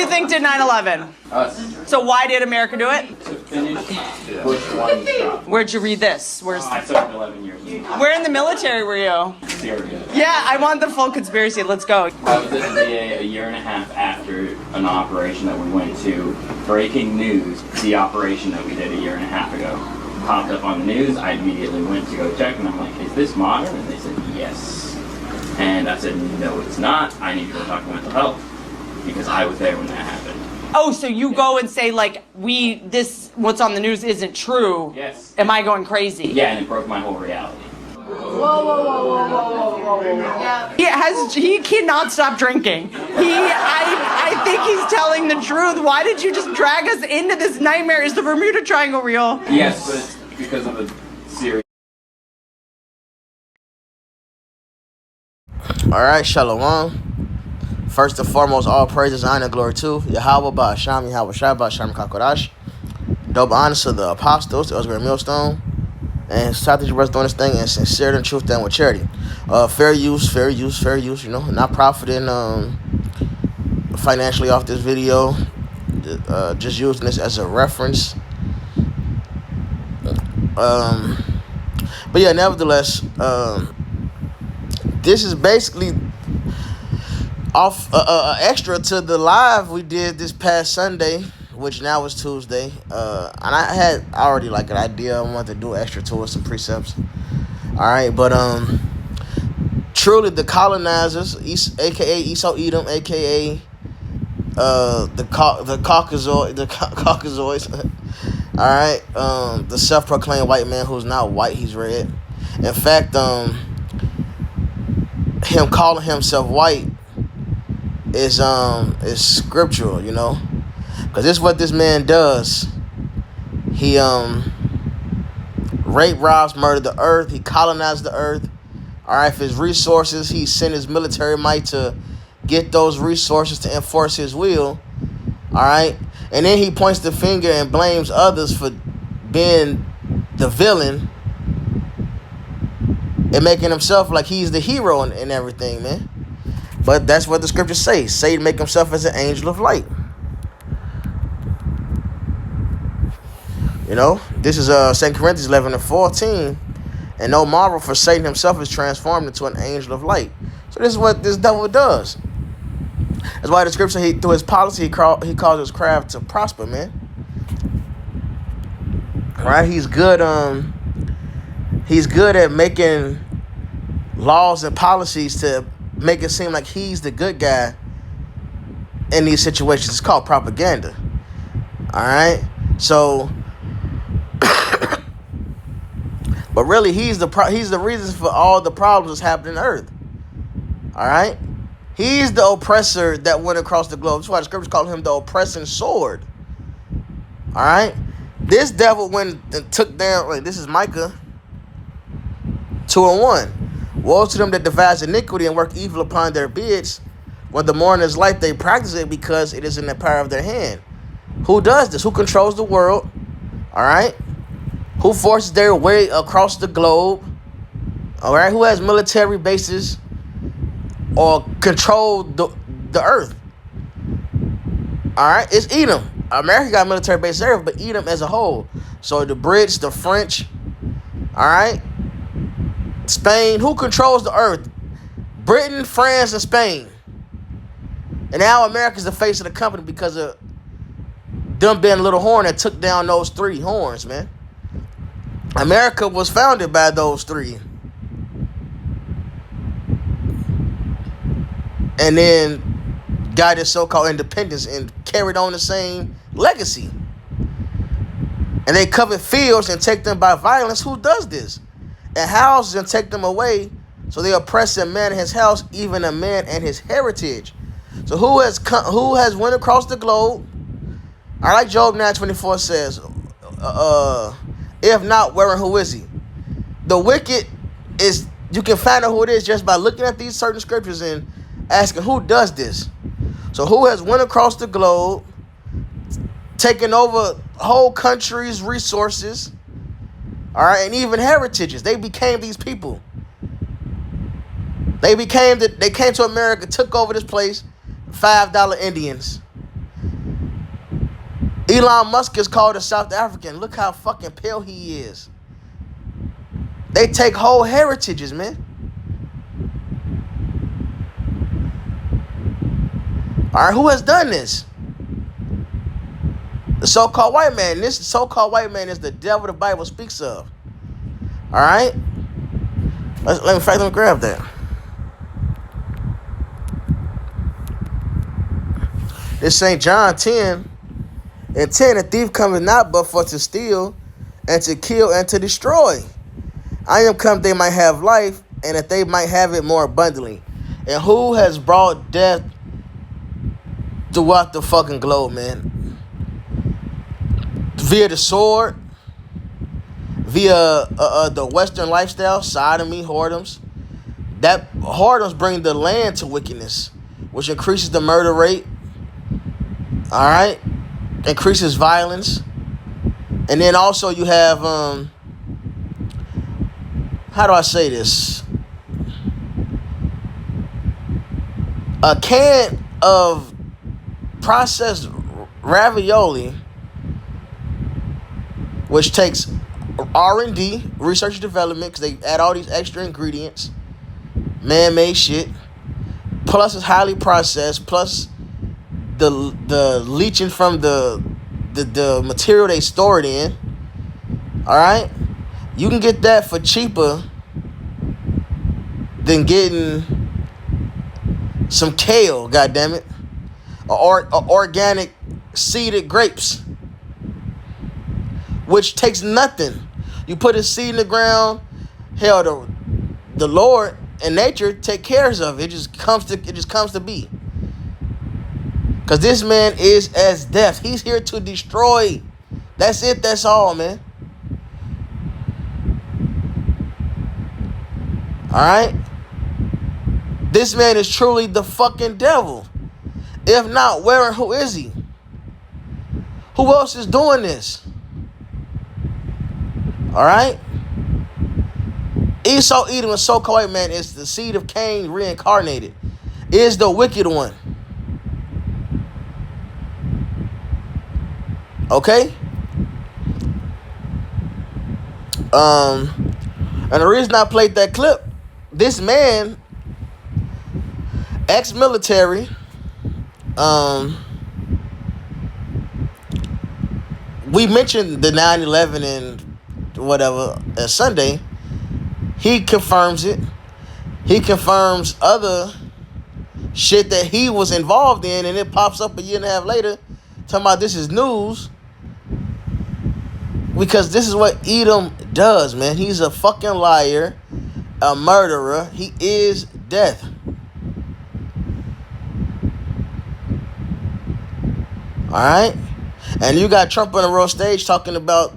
you think did 9/11? Us. So why did America do it? To finish Bush 1's job. Where'd you read this? I served 11 years in Where in the military were you? Syria. Yeah, I want the full conspiracy. Let's go. I was at the VA a year and a half after an operation that we went to. Breaking news, the operation that we did a year and a half ago popped up on the news. I immediately went to go check and I'm like, is this modern? And they said, yes. And I said, no, it's not. I need to go talk to mental health because I was there when that happened. Oh, so you go and say like, what's on the news isn't true. Yes. Am I going crazy? Yeah, and it broke my whole reality. Whoa. He cannot stop drinking. I think he's telling the truth. Why did you just drag us into this nightmare? Is the Bermuda Triangle real? Yes, but it's because of the series. Alright, Shalom. First and foremost, all praises, honor, and glory to Yahweh Ba'Hasham, Yahweh Shai Ba'Hasham Kakodash. Double honors to the apostles, the Oscar Millstone. And shout out to you brothers doing this thing in sincerity and truth and with charity. Fair use, you know. Not profiting financially off this video. Just using this as a reference. But yeah, nevertheless, this is basically off extra to the live we did this past Sunday, which now is Tuesday. And I had already like an idea. I wanted to do extra to it, some precepts. Alright, but truly the colonizers, aka Esau Edom, aka the Caucasoids. Alright, the self-proclaimed white man who's not white, he's red. In fact, him calling himself white is scriptural, you know, because this is what this man does. He raped, robs, murdered the earth. He colonized the earth. All right, for his resources, he sent his military might to get those resources to enforce his will. All right, and then he points the finger and blames others for being the villain and making himself like he's the hero and everything, man. But that's what the scriptures say. Satan make himself as an angel of light. You know, this is 2 Corinthians 11:14. And no marvel, for Satan himself is transformed into an angel of light. So this is what this devil does. That's why the scripture, through his policy, he calls his craft to prosper, man. All right, he's good at making laws and policies to make it seem like he's the good guy in these situations. It's called propaganda. All right, so but really he's the reason for all the problems that's happening on earth. All right, he's the oppressor that went across the globe. That's why the scriptures call him the oppressing sword. All right, this devil went and took down, like, this is Micah 2:1. Woe to them that devise iniquity and work evil upon their beards. When the morning is light, they practice it because it is in the power of their hand. Who does this? Who controls the world? All right. Who forces their way across the globe? All right. Who has military bases or control the earth? All right. It's Edom. America got military bases there, but Edom as a whole. So the Brits, the French, all right. Spain, who controls the earth? Britain, France, and Spain. And now America's the face of the company because of them being a little horn that took down those three horns, man. America was founded by those three. And then got its so-called independence and carried on the same legacy. And they covet fields and take them by violence. Who does this? And houses and take them away. So they oppress a man and his house, even a man and his heritage. So who has went across the globe? I like Job 9:24 says, if not, where and who is he? The wicked is, you can find out who it is just by looking at these certain scriptures and asking who does this. So who has went across the globe, taken over whole countries' resources, all right, and even heritages. They became these people. They came to America, took over this place, $5 Indians. Elon Musk is called a South African. Look how fucking pale he is. They take whole heritages, man. All right, who has done this? The so-called white man. This so-called white man is the devil the Bible speaks of. All right? Let me grab that. This St. John 10 and 10. A thief cometh not but for to steal and to kill and to destroy. I am come they might have life and that they might have it more abundantly. And who has brought death throughout the fucking globe, man? Via the sword, via the Western lifestyle, sodomy, whoredoms. That whoredoms bring the land to wickedness, which increases the murder rate. All right, increases violence, and then also you have how do I say this? A can of processed ravioli, which takes R&D, research and development, because they add all these extra ingredients, man-made shit, plus it's highly processed, plus the leaching from the material they store it in. All right, you can get that for cheaper than getting some kale, goddammit, or organic seeded grapes, which takes nothing. You put a seed in the ground, hell, the Lord and nature take care of it. It just comes to be. Because this man is as death. He's here to destroy. That's it. That's all, man. All right? This man is truly the fucking devil. If not, where and who is he? Who else is doing this? All right? Esau, Edom, a so-called white man is the seed of Cain reincarnated. Is the wicked one. Okay? And the reason I played that clip, this man, ex-military, we mentioned the 9/11 and whatever Sunday. He confirms it. He confirms other shit that he was involved in, and it pops up a year and a half later talking about this is news. Because this is what Edom does, man. He's a fucking liar, a murderer. He is death. All right? And you got Trump on the world stage talking about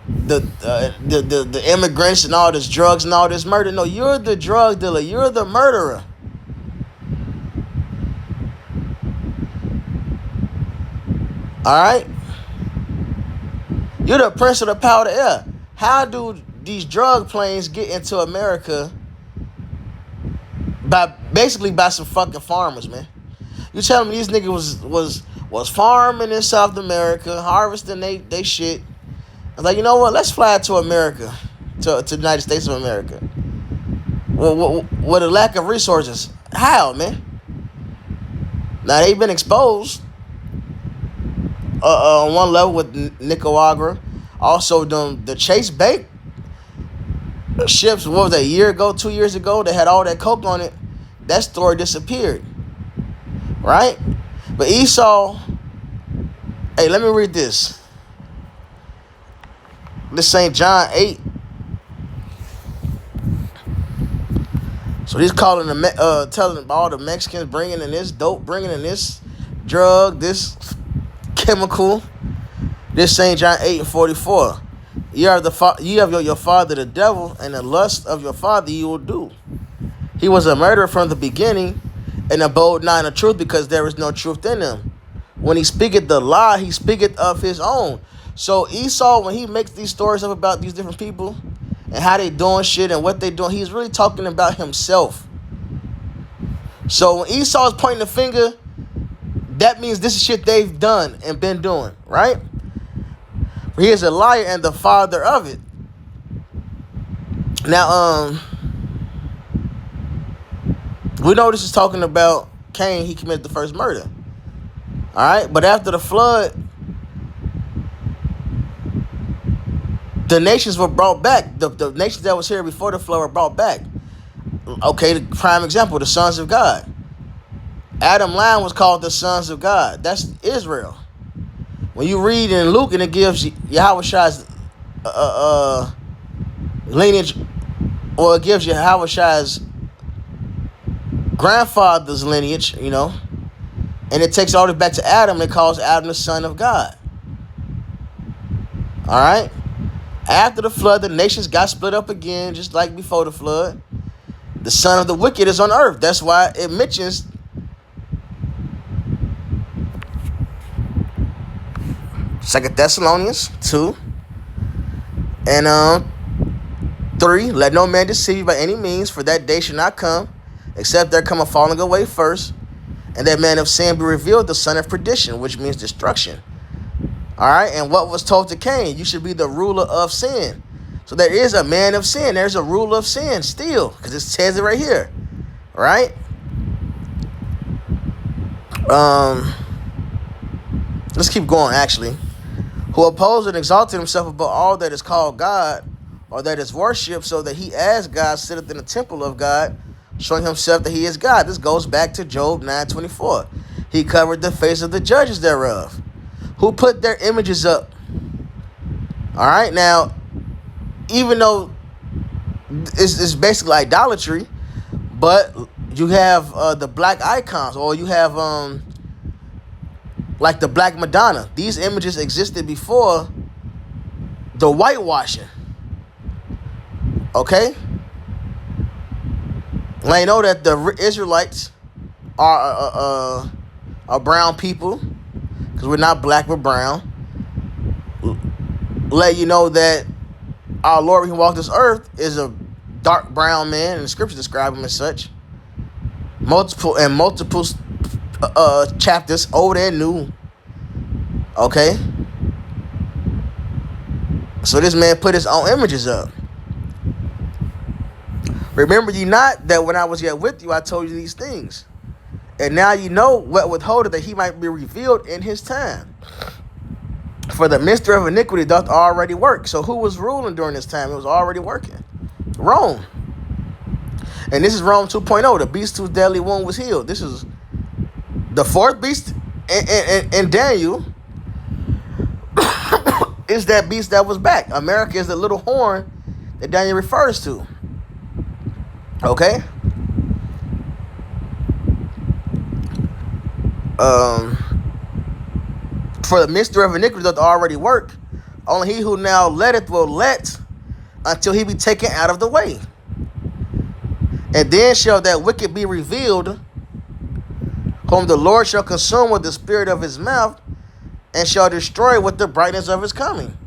the immigrants and all this drugs and all this murder. No, you're the drug dealer. You're the murderer. All right? You're the prince of the power of the air. How do these drug planes get into America? Basically by some fucking farmers, man. You telling me these niggas was farming in South America, harvesting they shit. I was like, you know what? Let's fly to America, to the United States of America. With a lack of resources. How, man? Now, they've been exposed on one level with Nicaragua. Also, the Chase Bank ships, what was that, a year ago, 2 years ago, they had all that coke on it. That story disappeared. Right? But Esau, hey, let me read this. This St. John 8. So he's calling telling all the Mexicans bringing in this dope, bringing in this drug, this chemical. This St. John 8:44. You have your father the devil, and the lust of your father you will do. He was a murderer from the beginning, and abode not in the truth, because there is no truth in him. When he speaketh the lie, he speaketh of his own. So Esau, when he makes these stories up about these different people and how they doing shit and what they doing, he's really talking about himself. So when Esau is pointing the finger, that means this is shit they've done and been doing, right? He is a liar and the father of it. Now, we know this is talking about Cain. He committed the first murder. All right, but after the flood, the nations were brought back. The nations that was here before the flood were brought back. Okay, the prime example, the sons of God. Adam line was called the sons of God. That's Israel. When you read in Luke and it gives Yahushai's lineage, or it gives Yahushai's grandfather's lineage, you know, and it takes all the way back to Adam, it calls Adam the son of God. All right? After the flood, the nations got split up again, just like before the flood. The son of the wicked is on earth. That's why it mentions Second Thessalonians 2 and 3. Let no man deceive you by any means, for that day shall not come, except there come a falling away first, and that man of sin be revealed, the son of perdition, which means destruction. All right, and what was told to Cain? You should be the ruler of sin. So there is a man of sin. There's a ruler of sin still, because it says it right here, right? Let's keep going, actually. Who opposed and exalted himself above all that is called God, or that is worshipped, so that he as God sitteth in the temple of God, showing himself that he is God. This goes back to Job 9:24. He covered the face of the judges thereof, who put their images up. All right, now, even though it's basically idolatry, but you have the black icons, or you have like the Black Madonna. These images existed before the whitewashing. Okay? And I know that the Israelites are brown people, because we're not black, we're brown. Let you know that our Lord, when he walked this earth, is a dark brown man, and the scriptures describe him as such. Multiple chapters, old and new. Okay? So this man put his own images up. Remember ye not that when I was yet with you, I told you these things. And now you know what withholdeth, that he might be revealed in his time. For the mystery of iniquity doth already work. So who was ruling during this time? It was already working. Rome. And this is Rome 2.0. The beast whose deadly wound was healed. This is the fourth beast in Daniel. Is that beast that was back. America is the little horn that Daniel refers to. Okay? For the mystery of iniquity doth already work. Only he who now letteth will let until he be taken out of the way. And then shall that wicked be revealed, whom the Lord shall consume with the spirit of his mouth, and shall destroy with the brightness of his coming.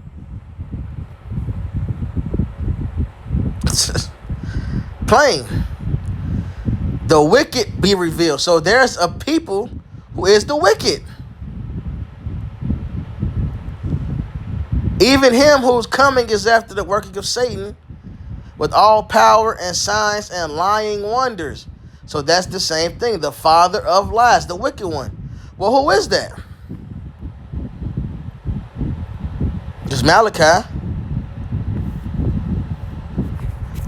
Plain. The wicked be revealed. So there's a people who is the wicked. Even him whose coming is after the working of Satan, with all power and signs and lying wonders. So that's the same thing. The father of lies, the wicked one. Well, who is that? It's Malachi.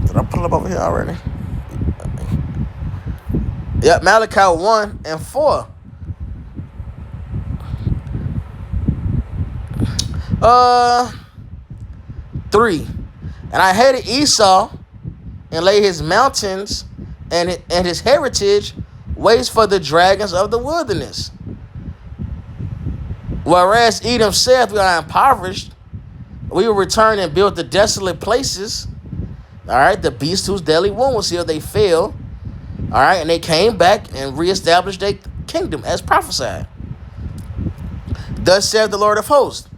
Did I pull it up over here already? Yep, Malachi 1 and 4. 3. And I hated Esau, and laid his mountains and his heritage waste for the dragons of the wilderness. Whereas Edom saith, we are impoverished, we will return and build the desolate places. All right, the beast whose deadly wound was healed, they fell. All right, and they came back and reestablished their kingdom as prophesied. Thus saith the Lord of hosts,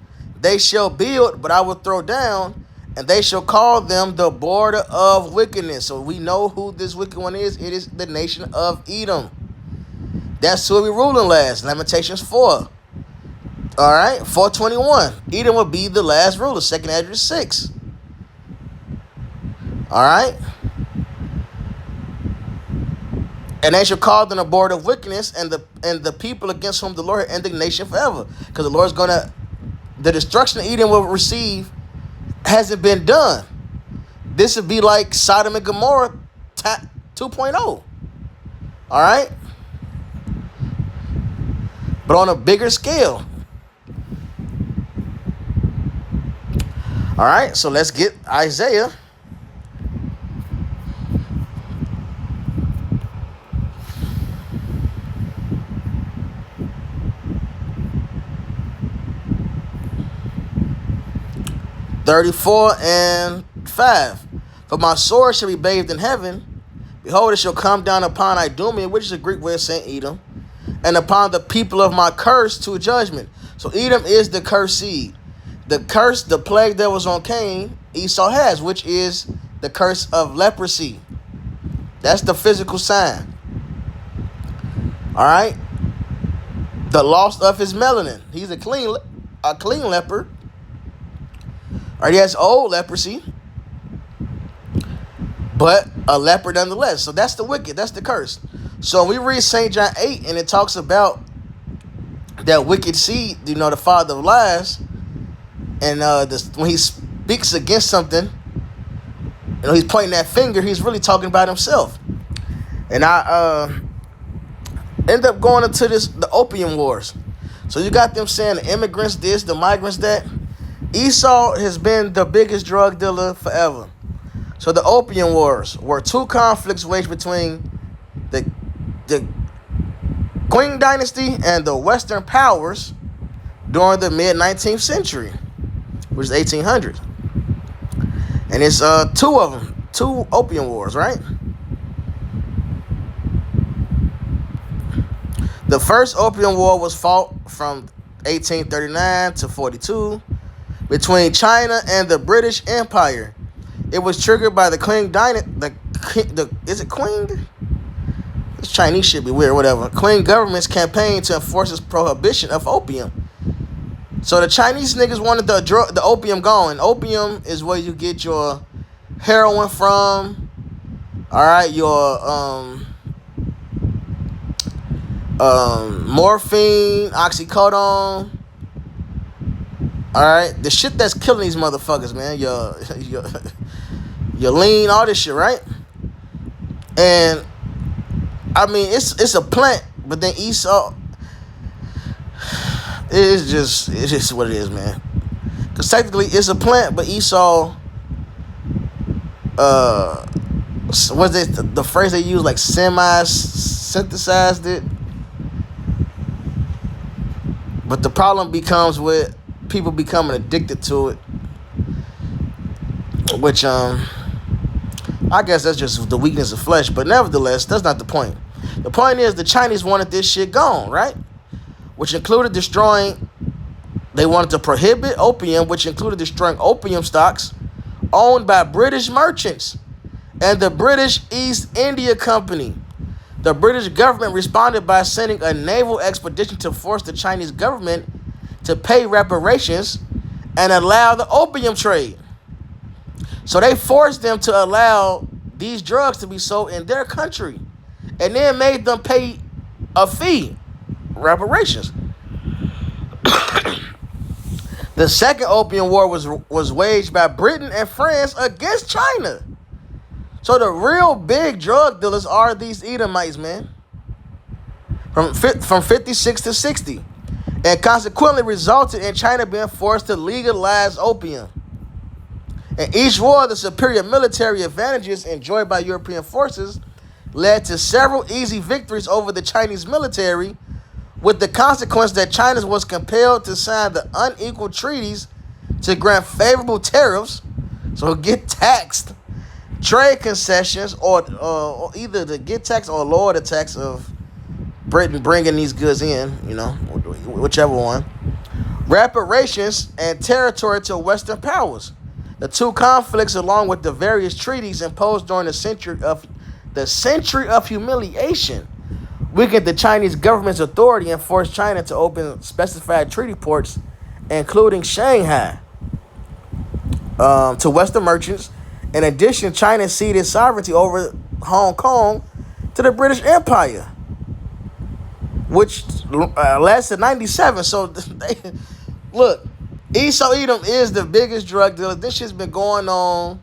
they shall build, but I will throw down, and they shall call them the border of wickedness. So we know who this wicked one is. It is the nation of Edom. That's who we ruling last. Lamentations 4. All right, 4:21. Edom will be the last ruler. 2nd Esdras 6. All right. And they shall call them a board of wickedness, and the people against whom the Lord had indignation forever. Because the Lord's gonna, the destruction of Edom will receive hasn't been done. This would be like Sodom and Gomorrah 2.0. All right, but on a bigger scale. All right, so let's get Isaiah. (34:5). For my sword shall be bathed in heaven. Behold, it shall come down upon Idumea, which is a Greek way of saying Edom, and upon the people of my curse to judgment. So Edom is the cursed seed. The curse, the plague that was on Cain, Esau has, which is the curse of leprosy. That's the physical sign. All right. The loss of his melanin. He's a clean leper. Or he has old leprosy, but a leper nonetheless. So that's the wicked. That's the curse. So we read St. John 8, and it talks about that wicked seed, the father of lies. And when he speaks against something, he's pointing that finger, he's really talking about himself. And I end up going into the opium wars. So you got them saying the immigrants this, the migrants that. Esau has been the biggest drug dealer forever. So the opium wars were two conflicts waged between the Qing dynasty and the Western powers during the mid-19th century, which is 1800. And it's two of them, two opium wars, right? The first opium war was fought from 1839 to 42 between China and the British Empire. It was triggered by the Qing dynasty. Is it Qing? This Chinese shit be weird, whatever. Qing government's campaign to enforce its prohibition of opium. So the Chinese niggas wanted the opium gone. Opium is where you get your heroin from. All right, your morphine, oxycodone. All right, the shit that's killing these motherfuckers, man. Your lean, all this shit, right? And I mean, it's a plant, but then Esau, it's just what it is, man. Because technically, it's a plant, but Esau, what's the phrase they use, like semi-synthesized it. But the problem becomes with people becoming addicted to it, which I guess that's just the weakness of flesh. But nevertheless, that's not the point. The point is the Chinese wanted this shit gone, right? Which included they wanted to prohibit opium, which included destroying opium stocks owned by British merchants and the British East India Company. The British government responded by sending a naval expedition to force the Chinese government to pay reparations and allow the opium trade. So they forced them to allow these drugs to be sold in their country and then made them pay a fee, reparations. The second opium war was waged by Britain and France against China. So the real big drug dealers are these Edomites, man. From 56 to 60. And consequently resulted in China being forced to legalize opium. In each war, the superior military advantages enjoyed by European forces led to several easy victories over the Chinese military, with the consequence that China was compelled to sign the unequal treaties to grant favorable tariffs, so get taxed, trade concessions, or either to get taxed or lower the tax of Britain bringing these goods in, whichever one, reparations, and territory to Western powers. The two conflicts, along with the various treaties imposed during the century of humiliation, weakened the Chinese government's authority and forced China to open specified treaty ports, including Shanghai, to Western merchants. In addition, China ceded sovereignty over Hong Kong to the British Empire, which lasted 97. So, look, Esau Edom is the biggest drug dealer. This shit's been going on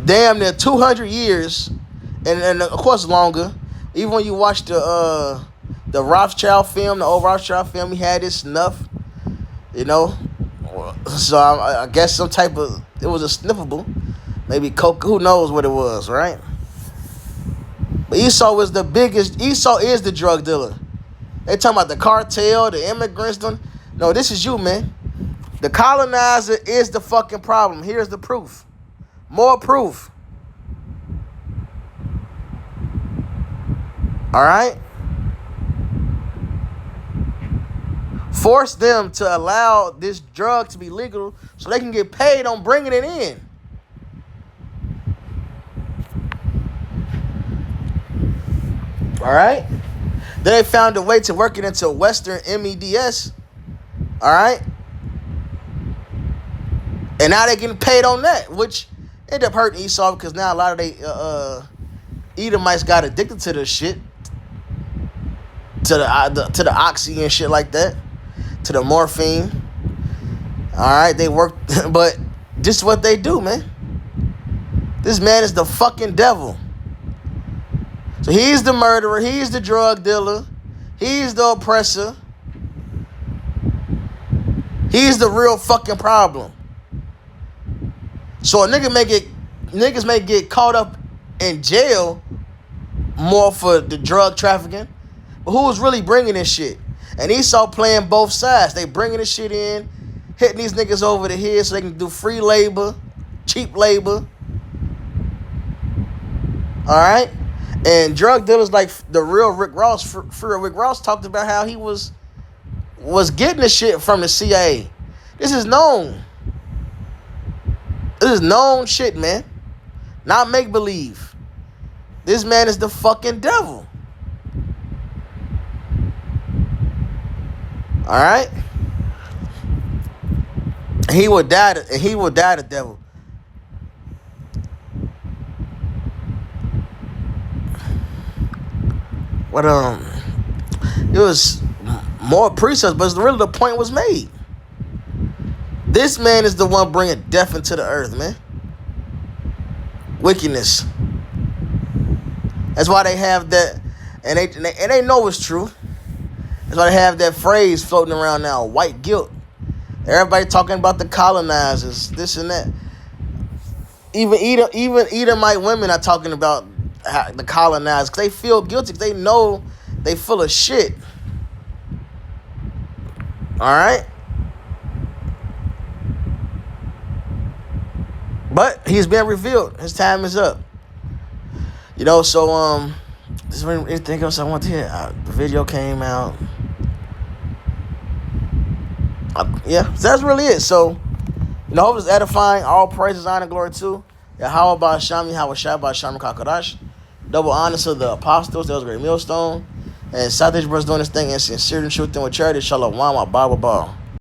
damn near 200 years, and of course longer. Even when you watch the Rothschild film, the old Rothschild film, he had his snuff, you know. So I guess some type of, it was a sniffable, maybe coke. Who knows what it was, right? But Esau was the biggest. Esau is the drug dealer. They talking about the cartel, the immigrants. No, this is you, man. The colonizer is the fucking problem. Here's the proof. More proof. All right? Force them to allow this drug to be legal so they can get paid on bringing it in. All right? Then they found a way to work it into Western MEDS. All right? And now they're getting paid on that, which ended up hurting Esau because now a lot of they Edomites got addicted to this shit. To the oxy and shit like that. To the morphine. Alright, they work, but this is what they do, man. This man is the fucking devil. So he's the murderer, he's the drug dealer, he's the oppressor. He's the real fucking problem. So niggas may get caught up in jail more for the drug trafficking, but who's really bringing this shit? And Esau playing both sides. They bringing this shit in, hitting these niggas over the head so they can do free labor, cheap labor. All right? And drug dealers like the real Rick Ross, for Rick Ross talked about how he was getting the shit from the CIA. This is known. This is known shit, man. Not make-believe. This man is the fucking devil. All right? He will die the devil. But it was more precepts, but really the point was made. This man is the one bringing death into the earth, man. Wickedness. That's why they have that, and they know it's true. That's why they have that phrase floating around now, white guilt. Everybody talking about the colonizers, this and that. Even Edomite women are talking about the colonizers because they feel guilty. They know they full of shit. All right. But he's been revealed. His time is up. You know, so is there anything else I want to hear? The video came out. Yeah, so that's really it. So, you know, hope it's edifying. All praises, honor, glory to Yahweh Ba'asham, Yahweh Shai Ba'asham Kakadash. Double honor to the apostles. That was a great millstone. And Southeast brothers doing this thing in sincerity and truth and with charity. Shalom, my Bible ball.